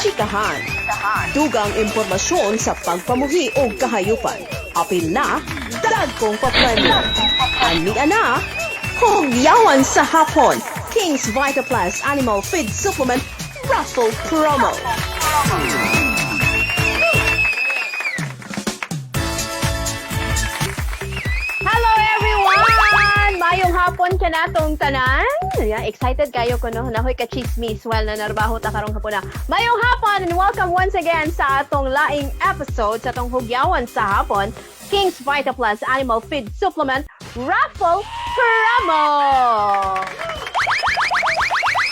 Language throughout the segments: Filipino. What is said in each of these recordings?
chikahan, dugang impormasyon sa pagpamuhi o kahayupan, apil na dagkong papremyo. Ani ana, hugyawan sa hapon, King's Vita Plus Animal Feed Supplement Raffle Promo. Hello everyone! Mayong hapon ka na tong tanan. Yeah, excited kayo ko no? Nahoy ka chismis while na narbaho ta karong hapon na. Mayong hapon and welcome once again sa atong laing episode sa atong hugyawan sa hapon, King's Vita Plus Animal Feed Supplement Raffle Promo.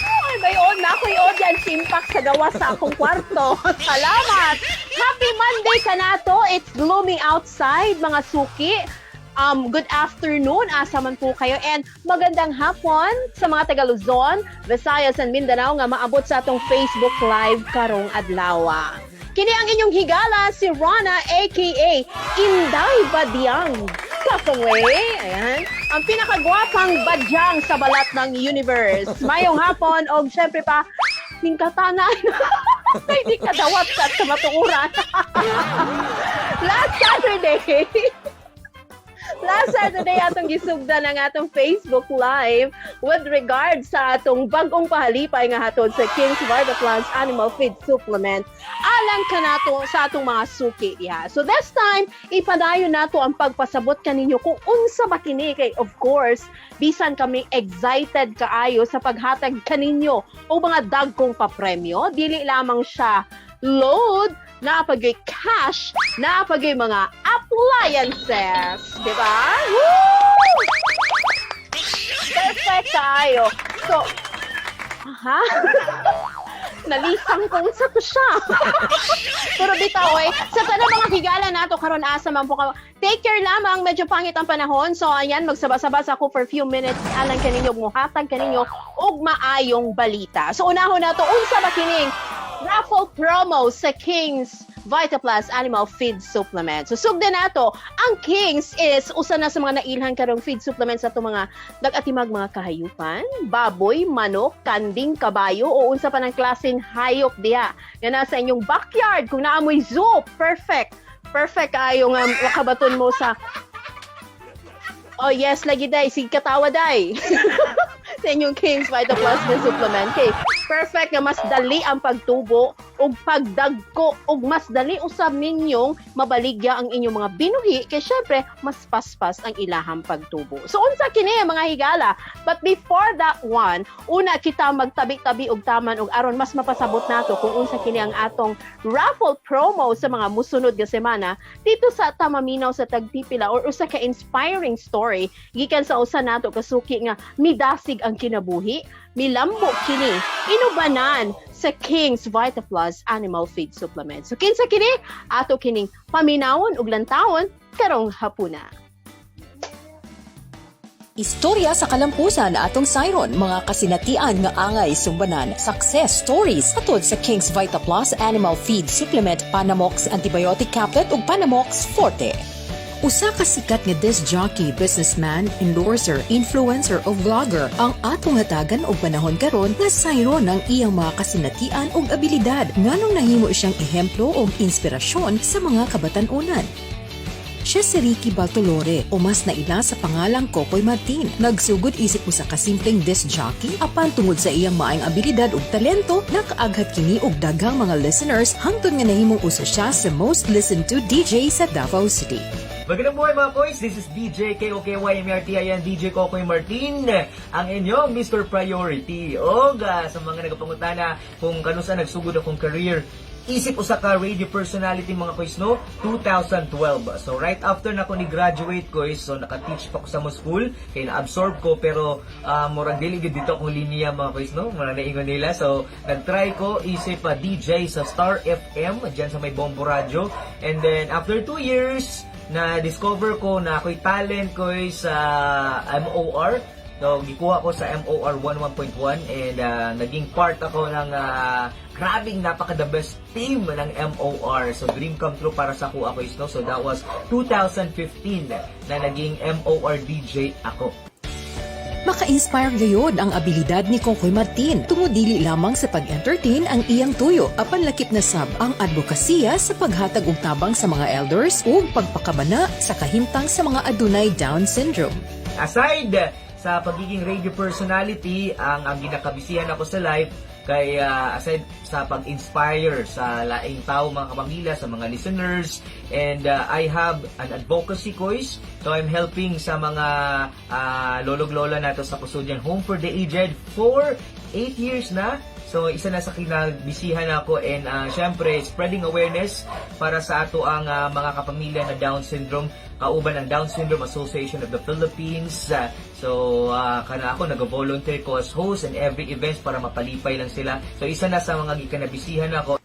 Ay, bayon na ako yung yan simpak sa gawa sa akong kwarto. Salamat! Happy Monday ka na to. It's gloomy outside, mga suki. Good afternoon, asa man po kayo, and magandang hapon sa mga taga Luzon, Visayas, and Mindanao nga maabot sa atong Facebook Live karong adlaw. Kini ang inyong higala, si Rana aka Inday Badyang Kapangwe. Ayan, ang pinakagwapang badyang sa balat ng universe. Mayong hapon, og syempre pa, ningkatanan. Hindi ka dawat sa matuuran. Last Saturday atong gisugda ng atong Facebook Live with regards sa atong bagong pahalipay nga hatod sa King's Vita Plus Animal Feed Supplement alang kanato sa atong mga suki diha. So this time ipadayon nato ang pagpasabot kaninyo kung unsa ba kini kay of course bisan kami excited kaayo sa paghatag kaninyo o mga dagkong papremyo. Dili lamang siya load, napagay cash, napagay mga appliances. Diba? Woo! Perfect tayo. So, nalisang kung sa to siya. Pero bitaw sa tanang mga higala nato karon asa man po ka. Take care lamang, medyo pangit ang panahon. So ayan, magsabas-sabas ako for few minutes alang kaninyo muhatag kaninyo og maayong balita. So unahon nato unsa ba kining raffle promo sa King's Vita Plus Animal Feed Supplement. So sugda nato, ang King's is usa na sa mga nailhan karong feed supplements sa itong mga nag-atimag mga kahayupan, baboy, manok, kanding, kabayo o unsa pa ng klaseng hayop diha. Nga nasa inyong backyard kung naamoy zoo, perfect. Perfect kayo nga makabaton mo sa oh yes, lagi day, sig katawa day. Sa inyong King's Vita Plus na supplement. Okay, perfect nga mas dali ang pagtubo ug pagdagko ug mas dali usab ninyong mabaligya ang inyong mga binuhi kay syempre mas paspas ang ilahang pagtubo. So unsa kini mga higala? But before that one, una kita magtabi-tabi og taman og aron mas mapasabot nato kung unsa kini ang atong raffle promo sa mga musunod nga semana dito sa Tamaminaw sa Tagtipila or usa ka inspiring story gikan sa usa nato kasuki nga midasig ang kinabuhi, milambok kini inubanan sa King's Vita Plus Animal Feed Supplement. So kinsa kini ato kining paminawon ug lantawon karong hapuna. Istorya sa kalampusan na atong sayron, mga kasinatian nga angay sumbanan, success stories atod sa King's Vita Plus Animal Feed Supplement, Panamox Antibiotic Caplet ug Panamox Forte. Usa ka sikat nga disc jockey, businessman, endorser, influencer o vlogger ang atong hatagan og panahon karon nga sayron ang iyang mga kasinatian ug abilidad nganong nahimo siyang ehemplo og inspirasyon sa mga kabatan-onan. Siya si Ricky Baltolore o mas naila sa pangalang Kokoy Martin. Nagsugod isip usa ka simpleng disc jockey apan tungod sa iyang maayong abilidad ug talento nakaaghat kini og daghang mga listeners hangtod nga nahimong usa siya sa most listened to DJ sa Davao City. Magandang buhay mga boys, this is DJ KOKYMRT, ayan DJ Kokoy Martin, ang inyong Mr. Priority. O sa mga nagapangutana kung kano sa nagsugod akong career, isip usa ka radio personality mga koys no, 2012. So right after na ko ni-graduate koys, so naka-teach pa ko sa mo school, kaya na-absorb ko pero murag dili gid dito akong linya mga koys no, mura naingon nila. So nag-try ko isip DJ sa Star FM diyan sa may Bombo Radio, and then after 2 years na-discover ko na ako'y talent ko sa MOR. So, gikuha ko sa MOR 11.1 and naging part ako ng grabing napaka-the best team ng MOR. So, dream come true para sa kuha ko is no. So, that was 2015 na naging MOR DJ ako. Maka-inspire gayod ang abilidad ni Kokoy Martin. Tungod dili lamang sa pag-entertain ang iyang tuyo, apan lakip na sab ang advokasya sa paghatag og tabang sa mga elders ug pagpakabana sa kahimtang sa mga adunay Down syndrome. Aside sa pagiging radio personality, ang ginakabisihan ako sa live kay aside sa pag-inspire sa laing tao, mga kapamilya, sa mga listeners, and I have an advocacy course, so I'm helping sa mga lolog-lola nato sa Kusudyan Home for the Aged for 8 years na. So, isa na sa kinabisihan ako, and syempre, spreading awareness para sa ato ang mga kapamilya na Down syndrome, kauban ang Down Syndrome Association of the Philippines. Kana ako, nag-volunteer ko as host and every events para mapalipay lang sila. So, isa na sa mga gikanabisihan ako.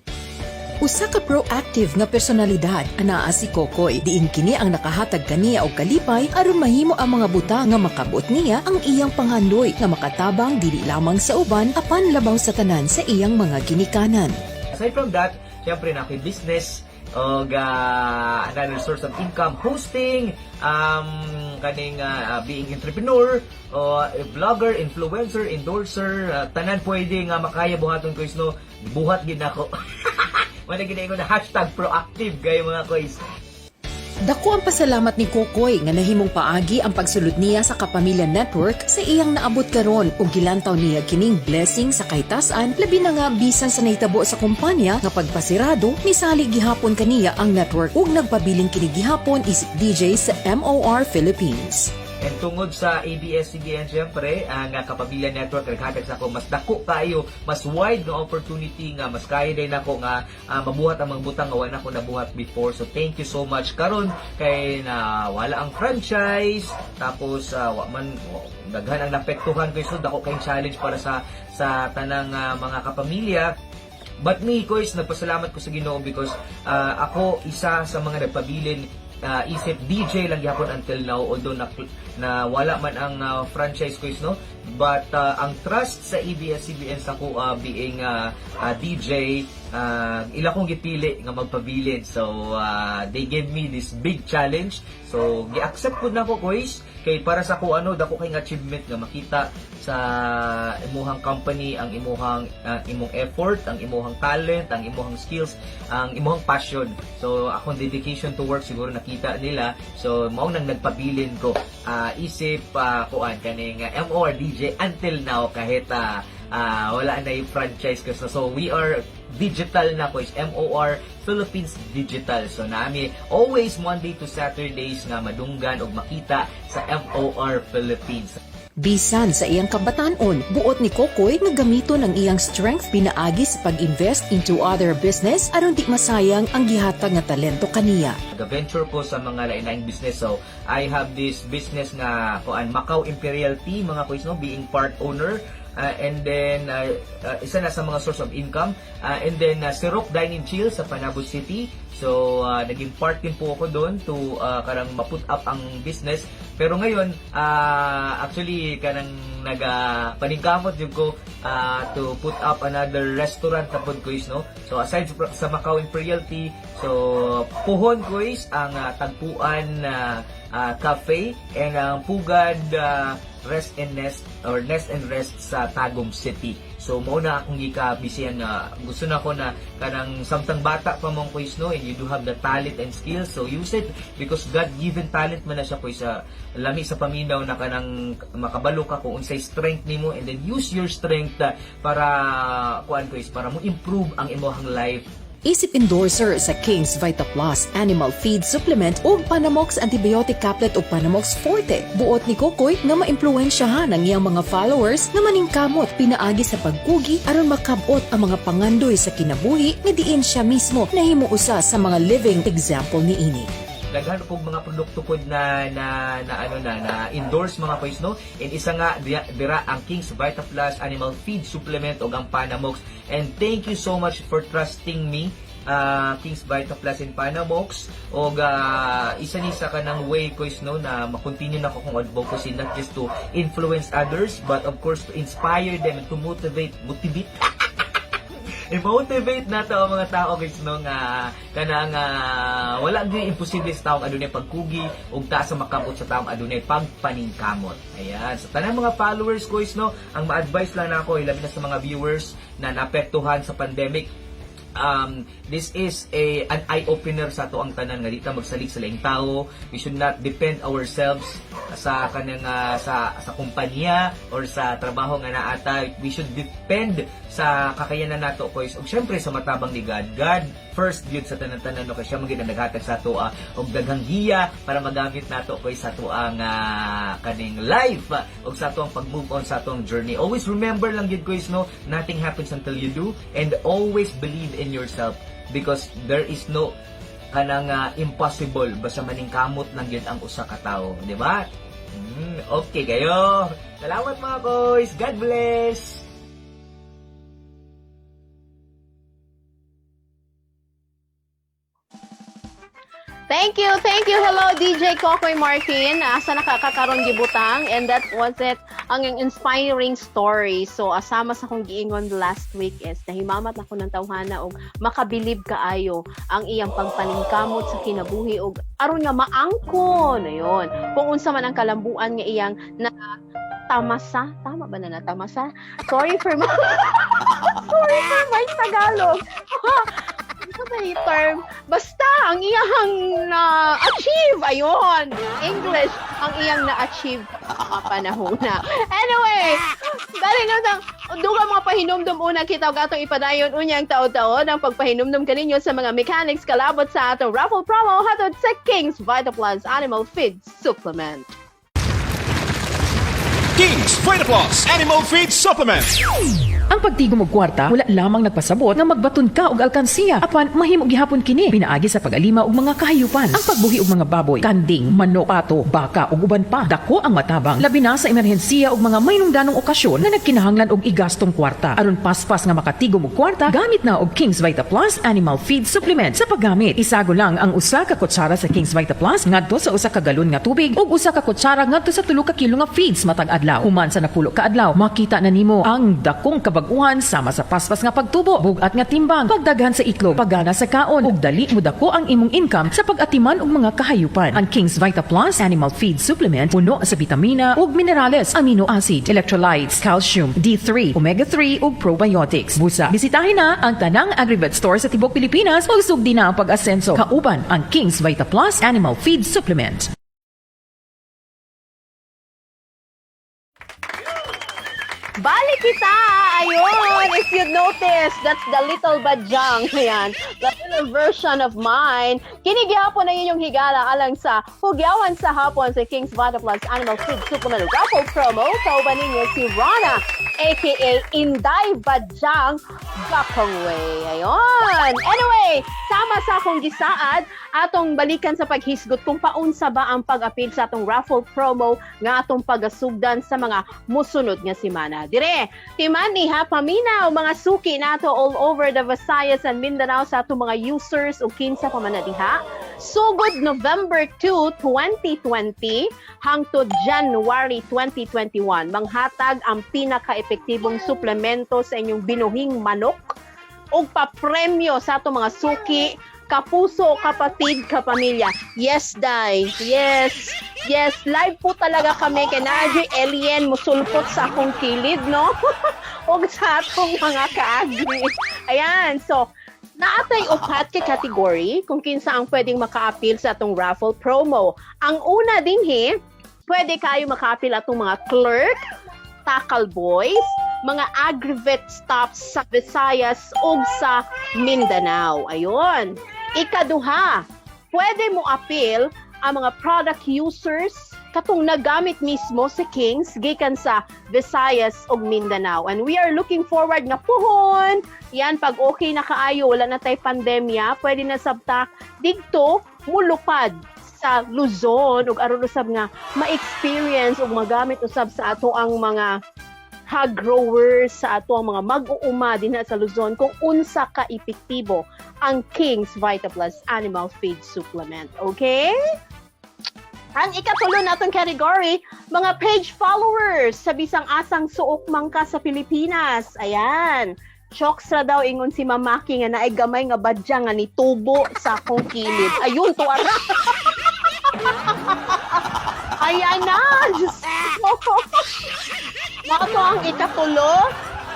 Usa ka proactive nga personalidad anaa si Kokoy, diin kini ang nakahatag kaniya og kalipay aron mahimo ang mga buta nga makabot niya ang iyang panghandoy nga makatabang dili lamang sa uban apan labaw sa tanan sa iyang mga ginikanan. Aside from that, syempre na ako'y business o another source of income, hosting, kaning being entrepreneur, o vlogger, influencer, endorser, tanan pwede nga makaya buhaton ko isno, buhat gid nako. Wala ginayin ko na #proactive kayo mga koys. Dako ang pasalamat ni Kokoy nga nahimong paagi ang pagsulod niya sa Kapamilya Network sa iyang naabot karon ug gilantaw niya kining blessing sa kahitasan, labi na nga bisan sa nahitabo sa kumpanya nga pagpasirado misali gihapon kaniya ang network ug nagpabiling kini gihapon isip DJ sa MOR Philippines. And tungod sa ABS-CBN, syempre, ang Kapamilya Network, naghatag sa ako, mas dako kayo, mas wide nga opportunity nga, mas kaya din ako nga mabuhat ang mga butang nga wala ako nabuhat before. So, thank you so much. Karon kay na wala ang franchise, tapos daghan ang napektuhan ko, so dako kayong challenge para sa tanang mga kapamilya. But me, koys, nagpasalamat ko sa Ginoo because ako isa sa mga nagpabilin isip DJ lang yapon until now, although na wala man ang franchise ko no, but ang trust sa ABS-CBN sa ko being DJ, ila kong gipili nga magpabilin. So they gave me this big challenge, so gi-accept ko na ko guys, kay para sa ko dako kay achievement nga makita sa imuhang company ang imong effort, ang imong talent, ang imong skills, ang imong passion. So akong dedication to work siguro nakita nila, so mao nang nagpabilin ko isip kuan kaning MOR DJ until now, kahit wala na yung franchise ko. So we are digital na ko, is MOR Philippines Digital. So nami always Monday to Saturdays nga madunggan og makita sa MOR Philippines. Bisan sa iyang kabatanon, buot ni Kokoy nga gamiton ang iyang strength pinaagi sa pag-invest into other business aron di masayang ang gihatag nga talento kaniya. Nag-venture ko sa mga lain-laing business. So I have this business nga kuan Macau Imperial Tea, mga kuis no, being part owner. And then isa na sa mga source of income, and then Sirok Dine and Chill sa Panabo City. So naging part din po ako doon to karang ma-put up ang business. Pero ngayon actually kanang paningkamot jud ko to put up another restaurant na pod guys no. So aside sa Macau Imperial Tea, so puhon guys ang tagpuan cafe and ang Pugad Rest and Nest or Nest and Rest sa Tagum City. So mao na akong gikabisihan na gusto na ko na kanang samtang bata pa mong kuis no, and you do have the talent and skills, so use it because God-given talent man na siya kuis sa lami sa paminaw na kanang makabalo ka kung unsay strength nimo, and then use your strength para kuan kuis para mo improve ang imong life. Isip endorser sa King's Vita Plus Animal Feed Supplement o Panamox Antibiotic Caplet o Panamox Forte. Buot ni Kokoy nga maimpluwensyahan ang iyang mga followers nga maningkamot pinaagi sa pagkugi aron makabot ang mga pangandoy sa kinabuhi nga diin siya mismo nahimuusa sa mga living example ni ini. Daghan po mga produkto pod na endorse mga kois no, and isa nga dira ang King's Vita Plus Animal Feed Supplement o ang Panamox. And thank you so much for trusting me, King's Vita Plus and Panamox. O isa ni sa kanang way kois no na makontinue na ko kung advocacy, not just to influence others but of course to inspire them and to motivate i-motivate na to ang mga tao guys no nga kanang wala gyud imposible sa taong adunay pagkugi ug ta sa makabot sa taong adunay pagpaningkamot. Ayan, sa tanang mga followers guys no, ang ma-advise lang nako ilabi na sa mga viewers na naapektuhan sa pandemic. This is an eye-opener sa ato ang tanan nga di ta magsalig sa laing tao. We should not depend ourselves sa kanang sa kumpanya or sa trabaho nga naata. We should depend sa kakayanan nato guys. Ug syempre sa matabang ni God. God first gyud sa tanan-tanan no kay siya magid ang naghatag sa ato og daghang giya para magamit nato guys sa ato ang kaning life ug sa ato ang pag-move on sa ato ang journey. Always remember lang gyud guys no, nothing happens until you do, and always believe in yourself because there is no kanang impossible basta maningkamot lang gyud ang usa ka tawo, di ba? Okay kayo. Salamat mga boys. God bless. Thank you. Hello, DJ Kokoy Martin. Asa nakakakaroon gibutang. And that was it. Ang inspiring story. So, asama sa kong giingon last week is nahimamat na ko ng tawhana og makabilib kaayo ang iyang pagpaningkamot sa kinabuhi og aron nga maangkon. Ayun. Kung unsa man ang kalambuan nga iyang na tamasa. Tama ba na natamasa? Sorry for my Tagalog. Ano ba yung term? Basta, ang iyang na-achieve. Ayun. English, ang iyang na-achieve mga panahon na. Anyway, dali na duga mga pahinumdum una kita og atong ipadayon unyang taon-taon ang pagpahinumdum kaninyo sa mga mechanics kalabot sa atong raffle promo hatod sa King's Vitaplus Animal Feed Supplement. King's Vitaplus Animal Feed Supplement. Ang pagtigom og kwarta wala lamang nagpasabot nga magbaton ka og alkansiya apan mahimo gihapon kini pinaagi sa pag-alima og mga kahayupan. Ang pagbuhi og mga baboy, kanding, manok, pato, baka ug uban pa dako ang matabang labi na sa emerhensiya og mga maynungdanong okasyon nga nagkinahanglan og igastong kwarta. Aron paspas nga makatigom og kwarta, gamit na og King's Vitaplus Animal Feed Supplement. Sa paggamit, isago lang ang usa ka kutsara sa King's Vitaplus ngadto sa usa ka galon nga tubig ug usa ka kutsara ngadto sa 3 ka kilo nga feeds matag adlaw. Human sa napulo ka adlaw, makita na nimo ang dakong baguhan sama sa paspas nga pagtubo, bugat nga timbang, pagdaghan sa itlog, paggana sa kaon, ug dali mo dako ang imong income sa pag-atiman og mga kahayupan. Ang King's Vitaplus Animal Feed Supplement puno sa vitamina ug minerales, amino acid, electrolytes, calcium, D3, omega-3 ug probiotics. Busa, bisitahin na ang tanang Agrivet store sa tibok Pilipinas ug sugdi na ang pag-asenso. Kauban ang King's Vitaplus Animal Feed Supplement. Balik kita! Ayun! If you notice, that's the little badyang. Ayan. The little version of mine. Kinigihapon na yun yung higala alang sa hugyawan sa hapon sa King's Vitaplus Animal Feed Supplement Raffle Promo. Kauban ninyo si Rana, aka Inday Badyang Bakongway. Ayun! Anyway, sama sa akong gisaad, atong balikan sa paghisgot kung paunsa ba ang pag-apil sa atong raffle promo nga atong pagasugdan sa mga musunod nga semana. Dire, timan ni ha paminaw mga suki nato all over the Visayas and Mindanao sa atong mga users o kinsa pa man na diha. Sugod November 2, 2020 hangtod January 2021, manghatag ang pinaka-epektibong suplemento sa inyong binuhing manok ug papremyo sa atong mga suki, kapuso, kapatid, kapamilya. Yes, Day. Yes. Yes, live po talaga kami kay Nadji Alien musulpot sa akong kilid, no? O sa atong mga kaagri. Ayan, so, naatay upat ka category kung kinsa ang pwedeng maka-appeal sa atong raffle promo. Ang una din pwede kayo maka-appeal atong mga clerk, tackle boys, mga Agrivet stops sa Visayas ug sa Mindanao. Ayun. Ikaduha, pwede mo appeal ang mga product users katong nagamit mismo si Kings gikan sa Visayas ug Mindanao. And we are looking forward nga puhon. Yan, pag okay na kaayo, wala na tay pandemya, pwede na sabta digto mulupad sa Luzon ug aron usab nga ma-experience ug magamit usab sa ato ang mga hog growers, sa ato ang mga mag-uuma dinha sa Luzon kung unsa ka epektibo ang King's Vitaplus Animal Feed Supplement. Okay? Ang ikatulo natong category, mga page followers sa bisang asang suok man ka sa Pilipinas. Ayan. Chokes ra daw ingon si Mamaki nga naay gamay nga badya nga nitubo sa akong kilid. Ayun to ara. Ayan na. Diyos ko. Mato ang ikatulo.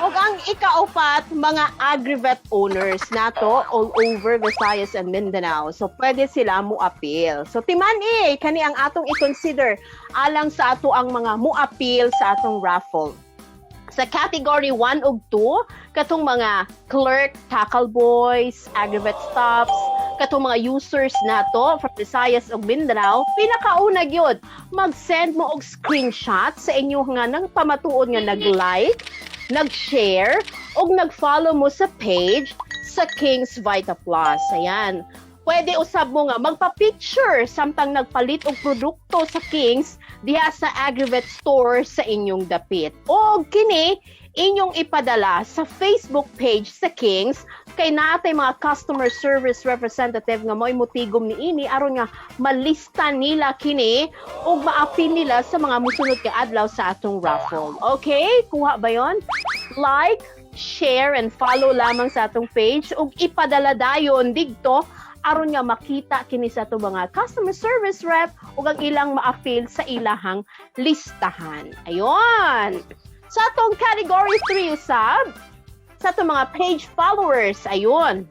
O ang ikaapat, mga agri-vet owners nato all over Visayas and Mindanao. So, pwede sila mo-appeal. So, timan kani ang atong i-consider alang sa ato ang mga mo-appeal sa atong raffle. Sa category 1 ug 2, katong mga clerk, tackle boys, agri-vet stops, katong mga users nato from Visayas ug Mindanao, pinakauna gyud mag-send mo og screenshot sa inyo nga nagpamatuod nga nag-like, nag-share, ug nag-follow mo sa page sa King's Vita Plus. Ayan. Pwede usab mo nga magpa-picture samtang nagpalit og produkto sa King's diha sa Agrivet store sa inyong dapit. O kini inyong ipadala sa Facebook page sa King's kay natay mga customer service representative nga mo'y mutigom niini aron nga malista nila kini ug maapil nila sa mga musunod nga adlaw sa atong raffle. Okay? Kuha ba yon? Like, share, and follow lamang sa atong page ug ipadala dayon digto aron nga makita kini sa ato mga customer service rep ug ang ilang ma-affil sa ilahang listahan. Ayon. Sa atong category 3 usab, sa atong mga page followers, ayon.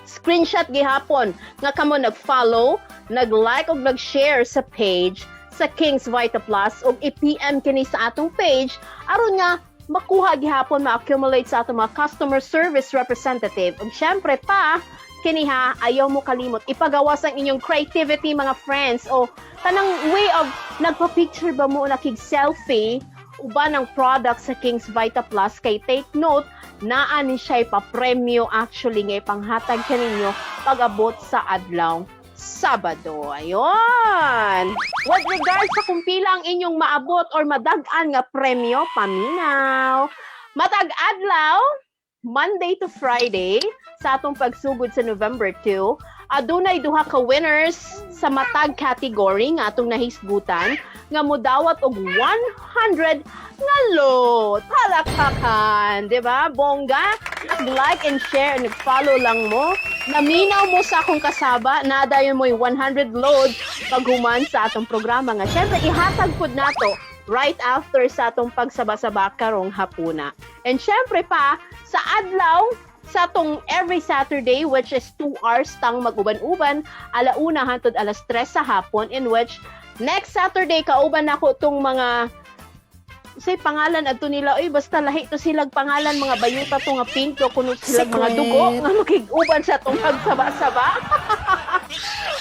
Screenshot gihapon nga kamo nag-follow, nag-like ug nag-share sa page sa King's Vita Plus ug i-PM kini sa atong page aron nga makuha gihapon ma-accumulate sa atong mga customer service representative. Ug syempre pa kini ha, ayaw mo kalimot. Ipagawas ang inyong creativity, mga friends. O, tanang way of nagpa-picture ba mo nakig-selfie uban ng product sa King's Vita Plus kay take note, naan ni siya ipapremyo actually nga ipanghatag kaninyo pag-abot sa adlaw Sabado. Ayun! With regards sa kung pila ang inyong maabot or madag-an nga premyo, paminaw. Matag adlaw, Monday to Friday, sa atong pagsugod sa November 2, adunay duha ka winners sa matag category nga atong nahisgutan nga modawat og 100 nga load. Palakpakan, di ba? Bongga, like and share and follow lang mo. Naminaw mo sa akong kasaba, nadayon mo'y 100 load paghuman sa atong programa nga. Syempre, ihatag pod nato right after sa atong pagsaba-saba karong hapuna. And syempre pa, sa adlaw, sa atong every Saturday, which is 2 hours tang mag-uban-uban, alauna hangtod alas 3 sa hapon, in which next Saturday, kauban ako itong mga say pangalan adto nila, oy basta lahi to silang pangalan, mga bayuta to nga pinto, kuno silang mga dugo, nga makig-uban sa itong pagsaba-saba.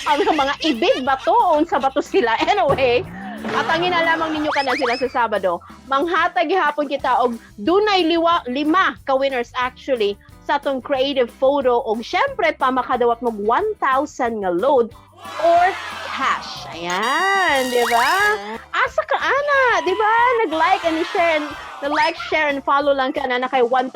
Ang mga ibig ba to? Unsa ba to sila? Anyway, at ang lamang ninyo ka na sila sa Sabado. Manghatag gihapon kita og dunay 5 ka winners actually sa atong creative photo og syempre pa makadawat mo 1,000 nga load or cash. Ayan, di ba? Asa ka ana, di ba? Nag-like and share and share and follow lang ka na kay 1,000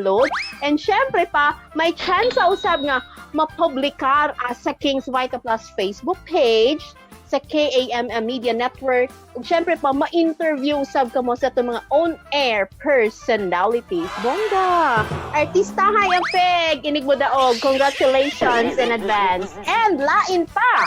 load. And syempre pa, may chance usab nga mapublikar sa King's Vita Plus Facebook page, sa KAMM Media Network, ug syempre pa ma-interview sab kamo sa itong mga on-air personalities. Bongga! Artistahay ang peg! Inig mo daog. Congratulations in advance. And lain pa!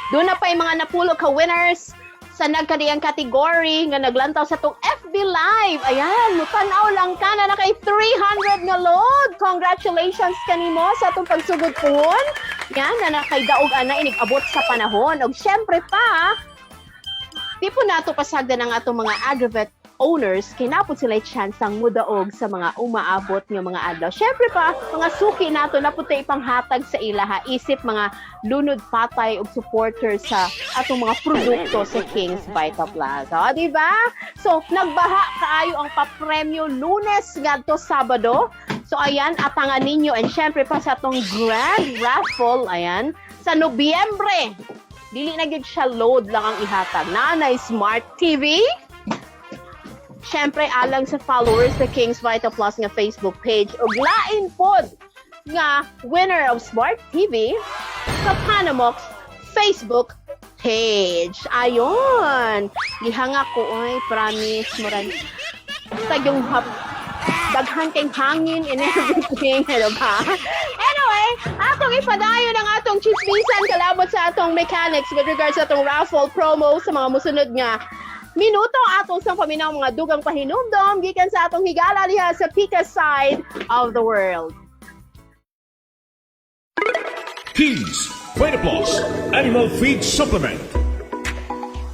Doon na pa yung mga napulo ka winners sa nagkadiyang category nga naglantaw sa itong FB Live. Ayan, mutanaw lang ka na kay 300 nga load. Congratulations kanimo sa itong pagsugod pohon. Yan, na kay daog ana inig-abot sa panahon. Og syempre pa, di po nato pasagda ng atong mga agrivet owners, kinapod sila chance ang mudaog sa mga umaabot nga mga adlaw. Syempre pa, mga suki nato na puti ipanghatag sa ilaha, isip mga lunod patay ug supporter sa atong mga produkto sa King's Vita Plus. O, di ba? So, nagbaha kaayo ang papremyo Lunes ngadto Sabado. So, ayan, atangan ninyo. And syempre pa sa atong grand raffle, ayan, sa Nobyembre. Dili na gyud siya load lang ang ihatag. Nanay Smart TV. Syempre, alang sa followers sa King's Vita Plus nga Facebook page. Ug lain pod nga winner of Smart TV sa Panamox Facebook page. Ayon. Gihanga ko, oy, promise mo ran. Sa yung daghan kayong hangin and everything, ano ba? Anyway, atong ipadayon ang atong chismisan kalabot sa atong mechanics with regards sa atong raffle promo sa mga musunod nga minuto atong sang paminaw mga dugang pahinumdom gikan sa atong higala diha sa Pika side of the world. Kings Vitaplus Animal Feed Supplement.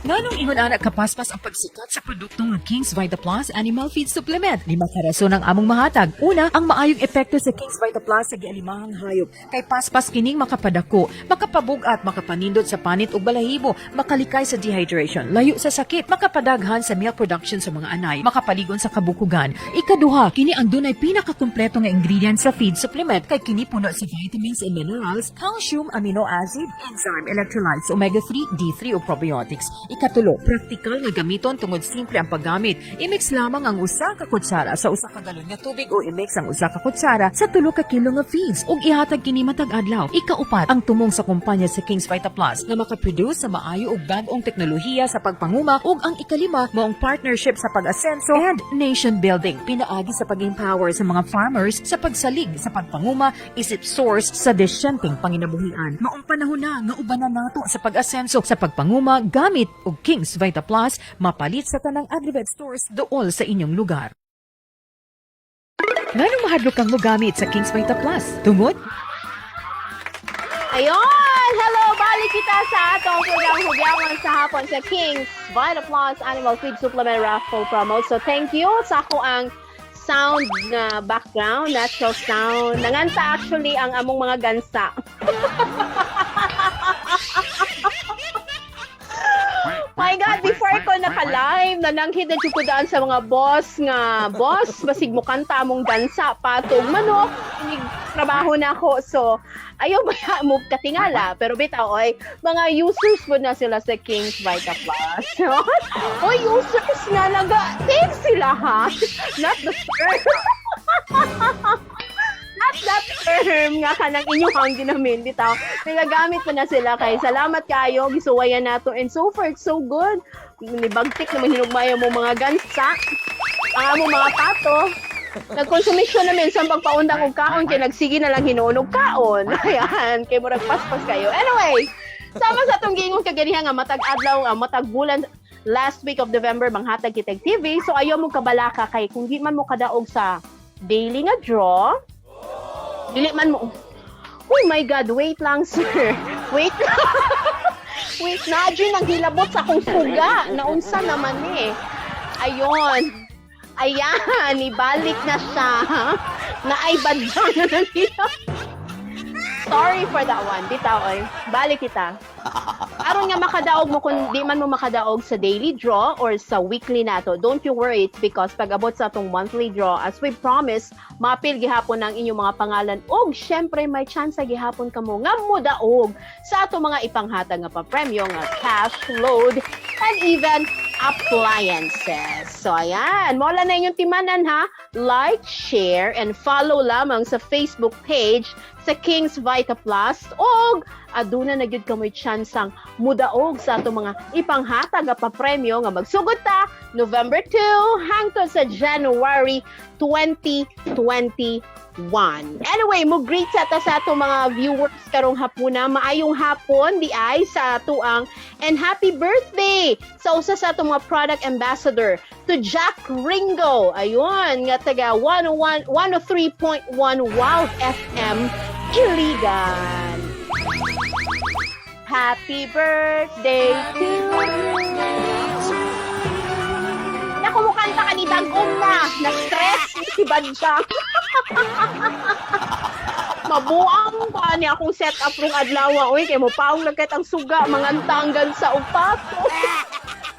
Nganong ingon anak kapaspas ang pagsikat sa produkto ng King's Vita Plus Animal Feed Supplement? 5 ka rason ang among mahatag. Una, ang maayong epekto sa King's Vita Plus sa gialimahang hayop. Kay paspas kining makapadako, makapabugat, makapanindot sa panit ug balahibo, makalikay sa dehydration, layo sa sakit, makapadaghan sa milk production sa mga anay, makapaligon sa kabukugan. Ikaduha, kini ang dunay pinakakumpleto nga ingredient sa feed supplement kay kini puno sa vitamins and minerals, calcium, amino acid, enzyme, electrolytes, omega-3, D3 o probiotics. Ikatulo, praktikal nga gamiton tungod simple ang paggamit. I-mix lamang ang usa ka kutsara sa usa ka galon nga tubig o i-mix ang usa ka kutsara sa 3 ka kilo nga feeds ug ihatag kini matag adlaw. Ikaupat, ang tumong sa kumpanya sa King's Vita Plus nga makaproduce sa maayo ug bag-ong teknolohiya sa pagpanguma ug ang ikalima maong partnership sa pag-asenso and nation building. Pinaagi sa pag-empower sa mga farmers sa pagsalig sa pagpanguma isip source sa desyenteng panginabuhian. Maong panahon na nga ubanan nato sa pag-asenso sa pagpanguma gamit ug King's Vita Plus mapalit sa tanang Agrivet stores dool sa inyong lugar. Nganong mahadlok kang mogamit sa King's Vita Plus? Tungod? Ayun! Hello! Balik kita sa atong hugang-hugangan sa hapon sa King's Vita Plus Animal Feed Supplement Raffle Promo. So thank you sa ako ang sound na background, natural sound. Nanganta actually ang among mga gansa. My God, before ko naka-live, nananghid na ko daan sa mga boss nga, boss, basig mo kanta among dansa, patog, manok, trabaho na ako. So, ayaw ba mo katingala? Pero bitaw, oy, mga users po na sila sa King's Vita Plus. O users nga, nag-thank sila ha? Not the term. Not that term nga ka ng inyong ginamin, bitaw. Nagagamit pa na sila kay salamat kayo, gisuwayan nato and so far it's so good. Nibagtik naman hinugmaya mo mga gansa. Ang among mga pato. Nagkonsumisyon namin sa pagpaundang og kaon kay nagsige na lang hinunog kaon. Ayan, kay murag paspas kayo. Anyway, sama sa atong giingon kaganiha nga matag adlaw, matag bulan last week of November manghatag kitag TV. So ayaw mo kabalaka kay kung di man mo kadaog sa daily nga draw, dili man mo. Oh my God, wait lang sir. Wait lang. Wait na, Jun, ang hilabot sa akong suga. Naunsa naman eh. Ayun. Ayan, ibalik na siya. Naibadyang na nila. Sorry for that one. Bitaw, oy. Balik kita. Aron nga makadaog mo kung di man mo makadaog sa daily draw or sa weekly nato, don't you worry, it's because pag abot sa atong monthly draw, as we promised, mapil gihapon ang inyong mga pangalan og syempre may chance gihapon kamo nga modaog sa ato mga ipanghatag nga pa-premyo nga cash, load, and even appliances. So ayan, mola na inyong timanan ha. Like, share, and follow lamang sa Facebook page sa King's Vita Plus og aduna na gyud kamoy chansang mudaog sa ato mga ipanghatag nga pa-premyo nga magsugod ta November 2 hangtod sa January 2021. Anyway, mo greet sa ato mga viewers karong hapuna. Maayong hapon di ay sa tuang and happy birthday sa usa sa atong mga product ambassador to Jack Ringo. Ayun, nga taga 103.1 Wild FM Iligan. Happy birthday to you. Naku, mukanta ka ni Dagom na. Na-stress si Badjang. Mabuang pa niya akong set up ng adlaw. Uy, kay mo paong nagkait ang suga. Mga tanggal sa upato.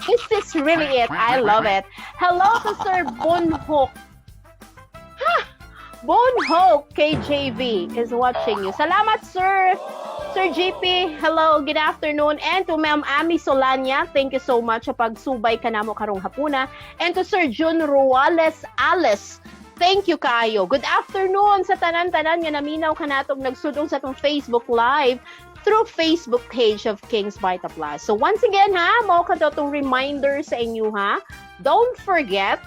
This is really it. I love it. Hello to Sir Bonhook. Bonhook KJV is watching you. Salamat, Sir. Sir JP, hello, good afternoon. And to Ma'am Ami Solania, thank you so much sa pagsubay ka namo karong hapuna. And to Sir Jun Ruales Alice, thank you kayo. Good afternoon sa tanan-tanan nga naminaw ka natong nagsudong sa tong Facebook Live through Facebook page of King's Vita Plus. So once again ha, mao ka daw tong reminder sa inyo ha. Don't forget,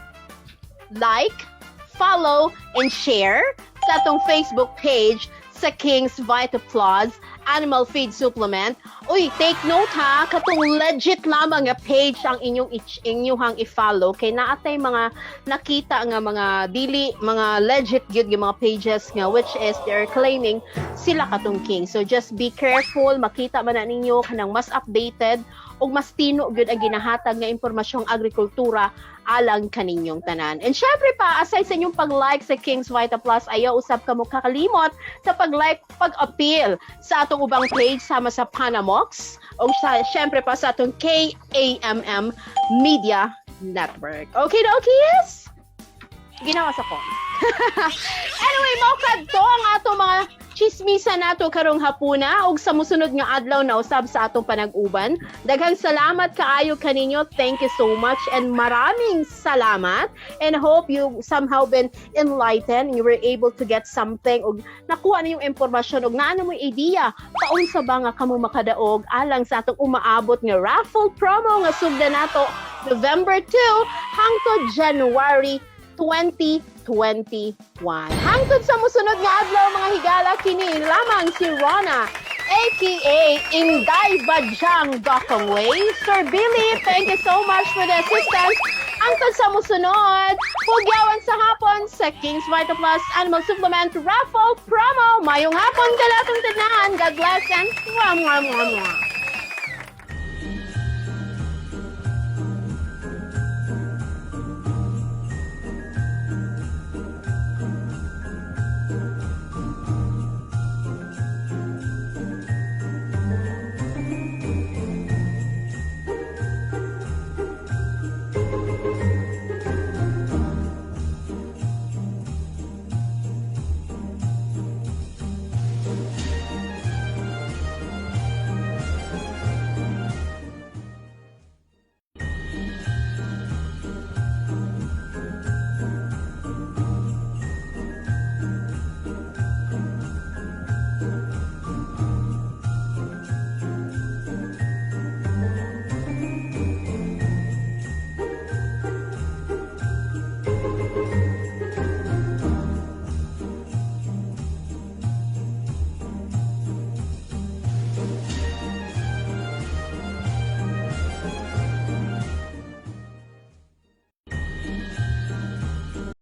like, follow and share sa atong Facebook page sa King's Vita Plus Animal Feed Supplement. Uy, take note ha, katong legit lamang nga page ang inyong i-follow kay naatay mga nakita nga mga legit gyud nga mga pages nga which is they're claiming sila katong king. So just be careful, makita man na ninyo kanang mas updated ug mas tino gyud ang ginahatag nga impormasyong agrikultura alang kaninyong tanan. And syempre pa, aside sa inyong pag-like sa King's Vita Plus, ayaw usab ka mo kakalimot sa pag-like, pag-appeal sa atong ubang page sama sa Panamox o syempre pa sa atong KAMM Media Network. Okay, yes? Ginawa sa phone. Anyway, maukad to ang atong mga chismisa nato karong hapuna ug sa musunod nga adlaw na usab sa atong panag-uban. Daghang salamat kaayo kaninyo. Thank you so much and maraming salamat and hope you somehow been enlightened. You were able to get something ug nakuha na yung impormasyon ug naano mo idea paunsa ba nga kamo makadaog alang sa atong umaabot nga raffle promo nga sugda nato November 2 hangtod January 2021. Hangtod sa musunod nga adlaw mga higala kini lamang si Rona aka Inday Badyang Dokongway. Sir Billy, thank you so much for the assistance. Hangtod sa musunod, pugyawan sa hapon sa King's Vita Plus Animal Supplement Raffle Promo. Mayong hapon kalatong tanan. God bless and mwah mwah mwah mwah.